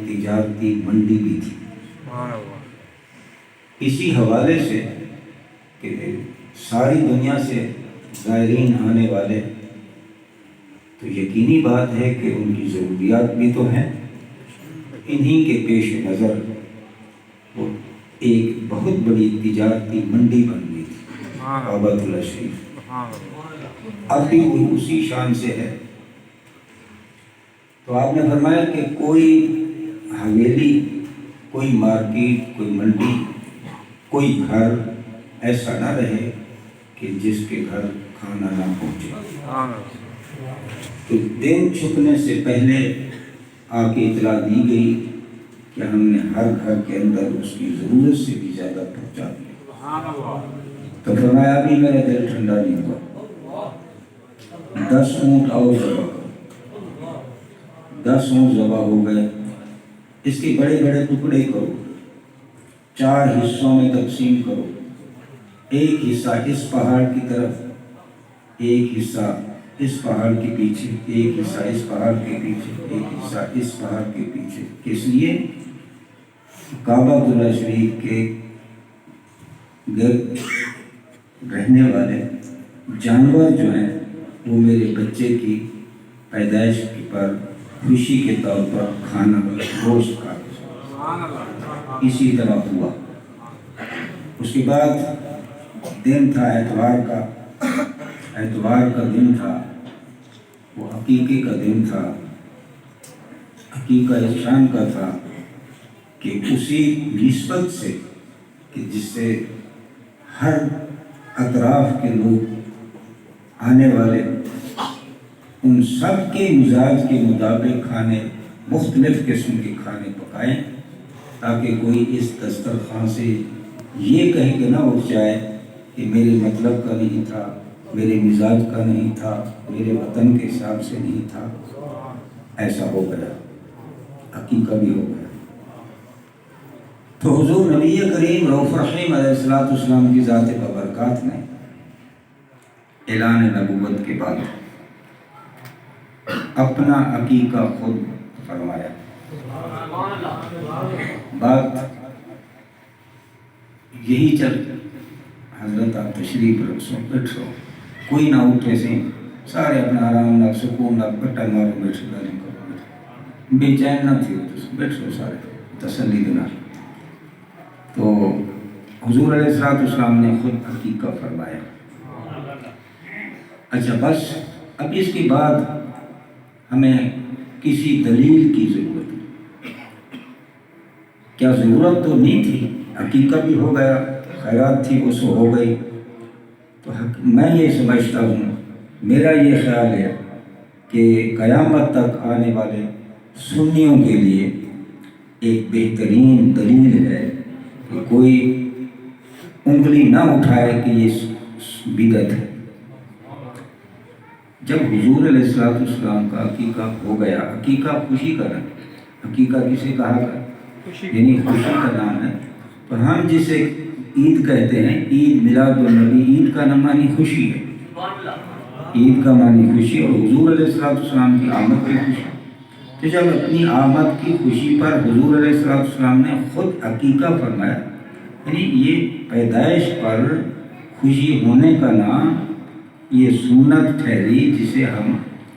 تجارتی منڈی بھی تھی۔ اسی حوالے سے کہ ساری دنیا سے زائرین آنے والے، تو یقینی بات ہے کہ ان کی ضروریات بھی تو ہیں۔ انہی کے پیش نظر وہ ایک بہت بڑی تجارتی منڈی بن گئی تھی کعبۃ اللہ شریف، اب بھی وہ اسی شان سے ہے۔ تو آپ نے فرمایا کہ کوئی حویلی، کوئی مارکیٹ، کوئی منڈی، کوئی گھر ایسا نہ رہے کہ جس کے گھر کھانا نہ پہنچے۔ تو دن چھپنے سے پہلے آ کے اطلاع دی گئی کہ ہم نے ہر گھر کے اندر اس کی ضرورت سے بھی زیادہ پہنچا دیا۔ تو فرمایا ابھی میرا دل ٹھنڈا نہیں ہوا، 10 اونٹ اور ذبح کرو۔ 10 اونٹ ذبح ہو گئے، اس کے بڑے بڑے ٹکڑے کرو، 4 حصوں میں تقسیم کرو، ایک حصہ اس پہاڑ کی طرف، ایک حصہ اس پہاڑ کے پیچھے، ایک حصہ اس پہاڑ کے پیچھے، ایک حصہ اس پہاڑ کے پیچھے۔ اس لیے کعبۃ اللہ شریف کے گرد رہنے والے جانور جو ہیں وہ میرے بچے کی پیدائش پر خوشی کے طور پر کھانا گوشت کھاتے۔ اسی طرح ہوا۔ اس کے بعد دن تھا اتوار کا، اتوار کا دن تھا، وہ عقیقے کا دن تھا۔ عقیقہ اس شان کا تھا کہ اسی نسبت سے کہ جس سے ہر اطراف کے لوگ آنے والے ان سب کے مزاج کے مطابق کھانے، مختلف قسم کے کھانے پکائیں، تاکہ کوئی اس دسترخوان سے یہ کہہ کے نہ اٹھ جائے کہ میرے مطلب کا نہیں تھا، میرے مزاج کا نہیں تھا، میرے وطن کے حساب سے نہیں تھا۔ ایسا ہو گیا، عقیقہ بھی ہو گیا۔ تو حضور نبی کریم رؤوف رحیم علیہ السلام کی ذات بابرکات نے اعلان نبوت کے بعد اپنا عقیقہ خود فرمایا۔ بات یہی چل، حضرت آپ تشریف رکھو، بیٹھو، کوئی نہ اٹھے سے، سارے اپنا آرام نہ سکون نہ بٹا مارو، بیٹھو، گالی کرو، بے چین نہ تھی، بیٹھو سارے تسلی دینا۔ تو حضور علیہ السلام نے خود عقیقہ فرمایا۔ اچھا بس اب اس کے بعد ہمیں کسی دلیل کی ضرورت ہے۔ کیا ضرورت تو نہیں تھی، عقیقہ بھی ہو گیا، خیرات تھی اس کو ہو گئی۔ تو میں یہ سمجھتا ہوں، میرا یہ خیال ہے کہ قیامت تک آنے والے سنیوں کے لیے ایک بہترین دلیل ہے کہ کوئی انگلی نہ اٹھائے کہ یہ بدعت ہے۔ جب حضور علیہ السلام کا عقیقہ ہو گیا، عقیقہ خوشی کا نام، عقیقہ کسے کہا گیا؟ یعنی خوشی کا نام ہے۔ تو ہم جسے عید کہتے ہیں، عید میلاد النبی، عید کا نام معنی خوشی ہے، عید کا معنی خوشی، اور حضور علیہ السلام کی آمد کی خوشی۔ تو جب اپنی آمد کی خوشی پر حضور علیہ السلام نے خود عقیقہ فرمایا، یعنی یہ پیدائش پر خوشی ہونے کا نام، یہ سنت ٹھہری جسے ہم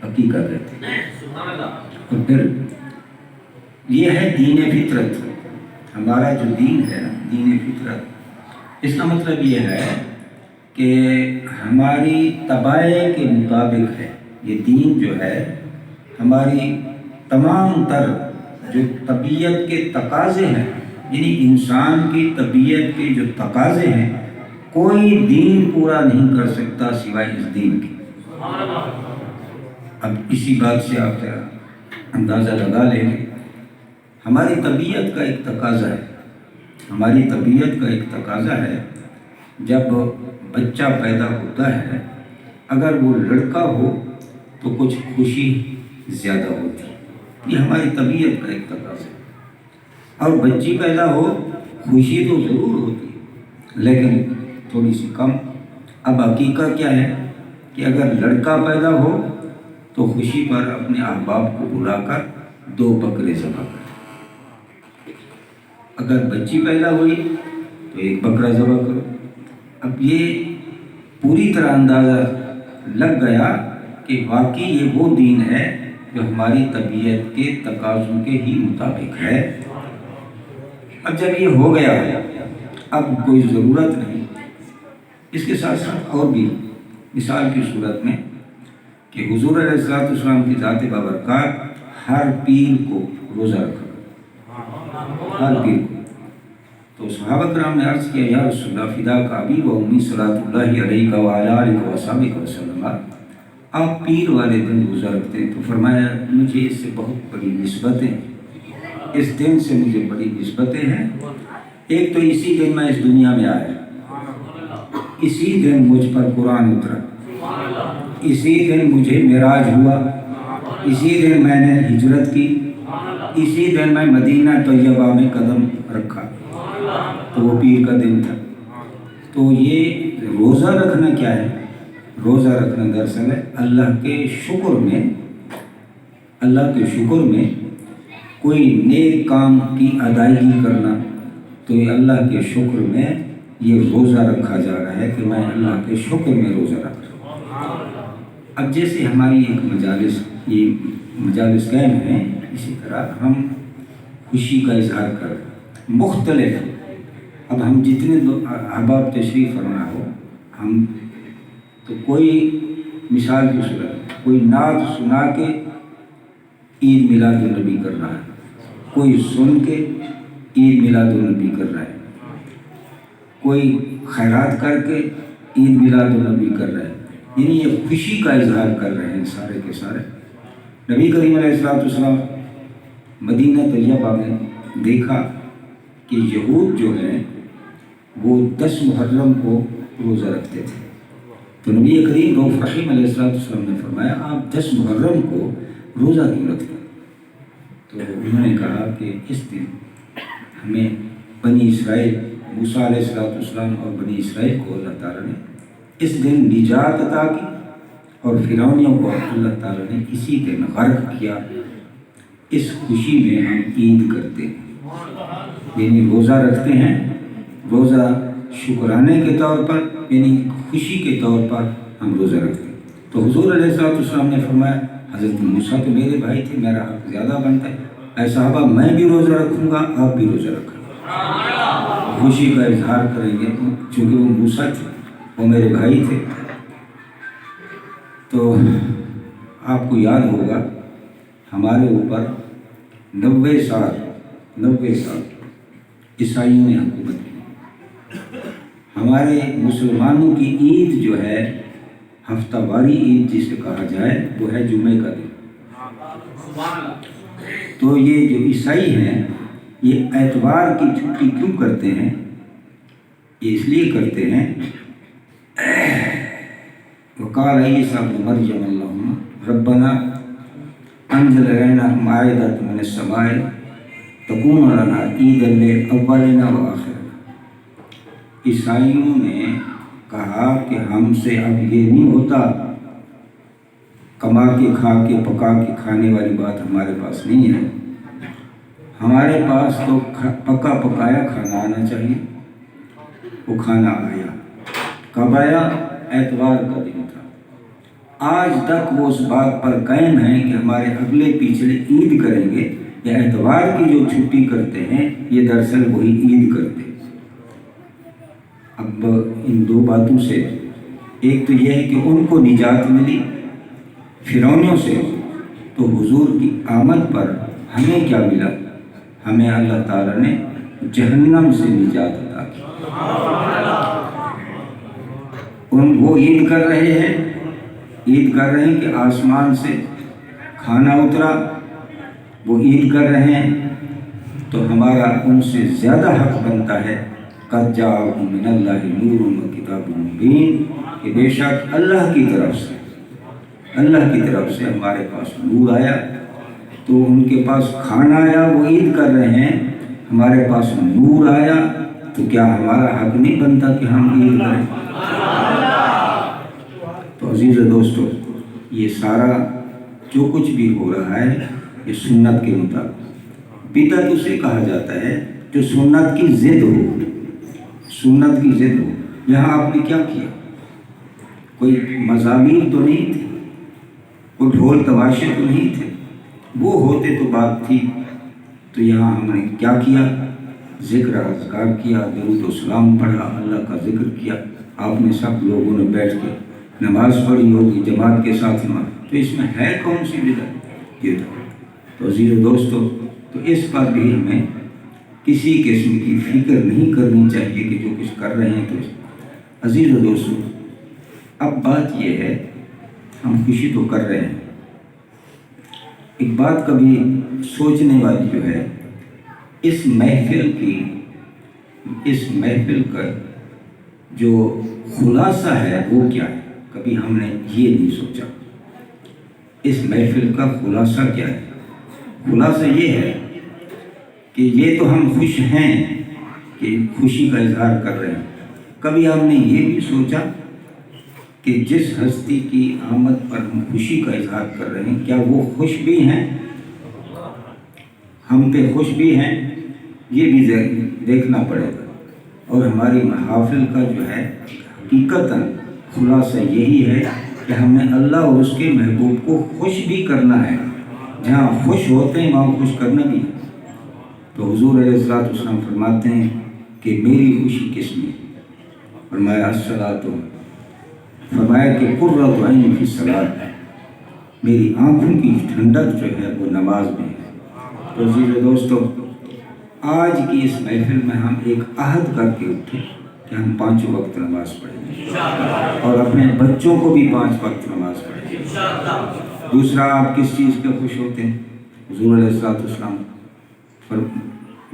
عقیقہ کہتے ہیں۔ تو پھر یہ ہے دین فطرت، ہمارا جو دین ہے نا، دین فطرت، اس کا مطلب یہ ہے کہ ہماری طبائع کے مطابق ہے۔ یہ دین جو ہے ہماری تمام تر جو طبیعت کے تقاضے ہیں، یعنی انسان کی طبیعت کے جو تقاضے ہیں، کوئی دین پورا نہیں کر سکتا سوائے اس دین کے۔ اب اسی بات سے آپ اندازہ لگا لیں گے، ہماری طبیعت کا ایک تقاضا ہے، ہماری طبیعت کا ایک تقاضا ہے، جب بچہ پیدا ہوتا ہے اگر وہ لڑکا ہو تو کچھ خوشی زیادہ ہوتی ہے، یہ ہماری طبیعت کا ایک تقاضا ہے۔ اور بچی پیدا ہو خوشی تو ضرور ہوتی ہے لیکن تھوڑی سی کم۔ اب عقیقہ کیا ہے کہ اگر لڑکا پیدا ہو تو خوشی پر اپنے احباب کو بلا کر 2 بکرے ذبح کریں، اگر بچی پیدا ہوئی تو ایک بکرا ذبح کرو۔ اب یہ پوری طرح اندازہ لگ گیا کہ واقعی یہ وہ دین ہے جو ہماری طبیعت کے تقاضوں کے ہی مطابق ہے۔ اب جب یہ ہو گیا اب کوئی ضرورت نہیں۔ اس کے ساتھ ساتھ اور بھی مثال کی صورت میں کہ حضور علیہ السلام کی ذات بابرکات ہر پیر کو روزہ رکھا، ہر پیر کو۔ تو صحابہ کرام نے عرض کیا یا رسول اللہ فداک ابی و امی صلوات اللہ علیہ وعلی آلہ وصحبہ وسلم، آپ پیر والے دن روزہ رکھتے ہیں؟ تو فرمایا مجھے اس سے بہت بڑی نسبتیں، اس دن سے مجھے بڑی نسبتیں ہیں۔ ایک تو اسی دن میں اس دنیا میں آیا، اسی دن مجھ پر قرآن اترا، اسی دن مجھے معراج ہوا، اسی دن میں نے ہجرت کی، اسی دن میں مدینہ طیبہ میں قدم رکھا، تو وہ پیر کا دن تھا۔ تو یہ روزہ رکھنا کیا ہے؟ روزہ رکھنا دراصل ہے اللہ کے شکر میں، اللہ کے شکر میں کوئی نیک کام کی ادائیگی کرنا۔ تو یہ اللہ کے شکر میں یہ روزہ رکھا جا رہا ہے کہ میں اللہ کے شکر میں روزہ رکھ رہا ہوں۔ اب جیسے ہماری ایک یہ مجالس قائم ہیں، اسی طرح ہم خوشی کا اظہار کر مختلف، اب ہم جتنے احباب تشریف فرما ہو، ہم تو کوئی مثال کی صورت کوئی نعت سنا کے عید میلاد النبی کر رہا ہے، کوئی سن کے عید میلاد النبی کر رہا ہے، کوئی خیرات کر کے عید میلاد النبی کر رہا ہے، یعنی یہ خوشی کا اظہار کر رہے ہیں سارے کے سارے۔ نبی کریم علیہ السلام مدینہ طیبہ میں دیکھا کہ یہود جو ہیں وہ 10 محرم کو روزہ رکھتے تھے، تو نبی کریم رؤوف رحیم علیہ السلام نے فرمایا آپ 10 محرم کو روزہ کیوں رکھتے ہیں؟ تو انہوں نے کہا کہ اس دن ہمیں بنی اسرائیل، موسیٰ علیہ السلام اور بنی اسرائیل کو اللہ تعالیٰ نے اس دن نجات عطا کی، اور فرعونیوں کو اللہ تعالیٰ نے اسی دن غرق کیا۔ اس خوشی میں ہم عید کرتے ہیں، یعنی روزہ رکھتے ہیں، روزہ شکرانے کے طور پر، یعنی خوشی کے طور پر ہم روزہ رکھتے ہیں۔ تو حضور علیہ السلام نے فرمایا حضرت موسیٰ تو میرے بھائی تھے، میرا حق زیادہ بنتا ہے، اے صحابہ میں بھی روزہ رکھوں گا، آپ بھی روزہ رکھیں، خوشی کا اظہار کریں گے، چونکہ وہ موسیٰ تھے، وہ میرے بھائی تھے۔ تو آپ کو یاد ہوگا ہمارے اوپر 90 سال عیسائیوں نے حکومت کی۔ ہمارے مسلمانوں کی عید جو ہے ہفتہ واری عید جسے کہا جائے وہ ہے جمعے کا دن۔ تو یہ جو عیسائی ہیں یہ اتوار کی چھٹی کیوں کرتے ہیں؟ یہ اس لیے کرتے ہیں وقال عیسیٰ ابن مریم اللہم ربنا انزل علینا مائدۃ من السماء تکون لنا عیدا لاولنا وآخرنا۔ عیسائیوں نے کہا کہ ہم سے اب یہ نہیں ہوتا، کما کے کھا کے پکا کے کھانے والی بات ہمارے پاس نہیں ہے، ہمارے پاس تو پکا پکایا کھانا آنا چاہیے۔ وہ کھانا آیا، کب آیا؟ اتوار کا دن تھا۔ آج تک وہ اس بات پر قائم ہیں کہ ہمارے اگلے پچھلے عید کریں گے، یا اتوار کی جو چھٹی کرتے ہیں یہ دراصل وہی عید کرتے ہیں۔ اب ان دو باتوں سے ایک تو یہ ہے کہ ان کو نجات ملی فرعونیوں سے، تو حضور کی آمد پر ہمیں کیا ملا؟ ہمیں اللہ تعالیٰ نے جہنم سے نجات عطا کی۔ وہ عید کر رہے ہیں کہ آسمان سے کھانا اترا، وہ عید کر رہے ہیں، تو ہمارا ان سے زیادہ حق بنتا ہے قد جاءکم من اللہ نور وکتاب مبین، کہ بے شک اللہ کی طرف سے ہمارے پاس نور آیا، تو ان کے پاس کھانا آیا، وہ عید کر رہے ہیں، ہمارے پاس نور آیا، تو کیا ہمارا حق نہیں بنتا کہ ہم عید کریں؟ تو عزیز دوستو، یہ سارا جو کچھ بھی ہو رہا ہے یہ سنت کے مطابق۔ بدعت اسے کہا جاتا ہے جو سنت کی ضد ہو، سنت کی ضد ہو. یہاں آپ نے کیا کیا؟ کوئی مضامین تو نہیں تھے، کوئی ڈھول تماشے تو نہیں تھے، وہ ہوتے تو بات تھی. تو یہاں ہم نے کیا کیا؟ ذکر اذکار کیا، درود و سلام پڑھا، اللہ کا ذکر کیا. آپ نے سب لوگوں نے بیٹھ کے نماز پڑھی ہوگی جماعت کے ساتھ نماز. تو اس میں ہے کون سی بدعت؟ یہ تو عزیز و دوستو، تو اس پر بھی ہمیں کسی قسم کی فکر نہیں کرنی چاہیے کہ جو کچھ کر رہے ہیں. تو عزیز و دوستو، اب بات یہ ہے، ہم خوشی تو کر رہے ہیں. ایک بات کبھی سوچنے والی جو ہے، اس محفل کا جو خلاصہ ہے وہ کیا ہے؟ کبھی ہم نے یہ نہیں سوچا. اس محفل کا خلاصہ کیا ہے؟ خلاصہ یہ ہے کہ یہ تو ہم خوش ہیں کہ خوشی کا اظہار کر رہے ہیں. کبھی ہم نے یہ بھی سوچا کہ جس ہستی کی آمد پر ہم خوشی کا اظہار کر رہے ہیں، کیا وہ خوش بھی ہیں؟ ہم پہ خوش بھی ہیں؟ یہ بھی دیکھنا پڑے گا. اور ہماری محافل کا جو ہے حقیقتاً خلاصہ یہی ہے کہ ہمیں اللہ اور اس کے محبوب کو خوش بھی کرنا ہے. جہاں خوش ہوتے ہیں وہاں خوش کرنا بھی ہے. تو حضور علیہ السلام فرماتے ہیں کہ میری خوشی کس میں؟ فرمایا الصلاۃ، فرمایا کہ قرۃ عین فی الصلاۃ، میری آنکھوں کی ٹھنڈک جو ہے وہ نماز میں ہے. تو عزیز دوستو، آج کی اس محفل میں ہم ایک عہد کر کے اٹھے کہ ہم 5 وقت نماز پڑھیں گے اور اپنے بچوں کو بھی 5 وقت نماز پڑھیں گے. دوسرا، آپ کس چیز پہ خوش ہوتے ہیں؟ حضور علیہ السلام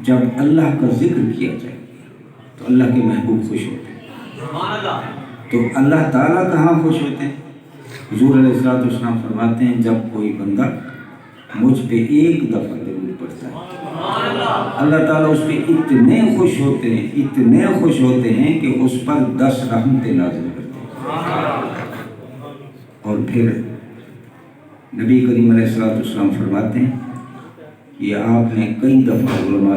جب اللہ کا ذکر کیا جائے تو اللہ کے محبوب خوش ہوتے ہیں. تو اللہ تعالیٰ کہاں خوش ہوتے ہیں؟ حضور علیہ السلام فرماتے ہیں جب کوئی بندہ مجھ پہ ایک دفعہ درود پڑھتا ہے، اللہ تعالیٰ اس پہ اتنے خوش ہوتے ہیں، اتنے خوش ہوتے ہیں کہ اس پر 10 رحمتیں نازل کرتے ہیں. اور پھر نبی کریم علیہ السلام فرماتے ہیں، یہ آپ نے کئی دفعہ علماء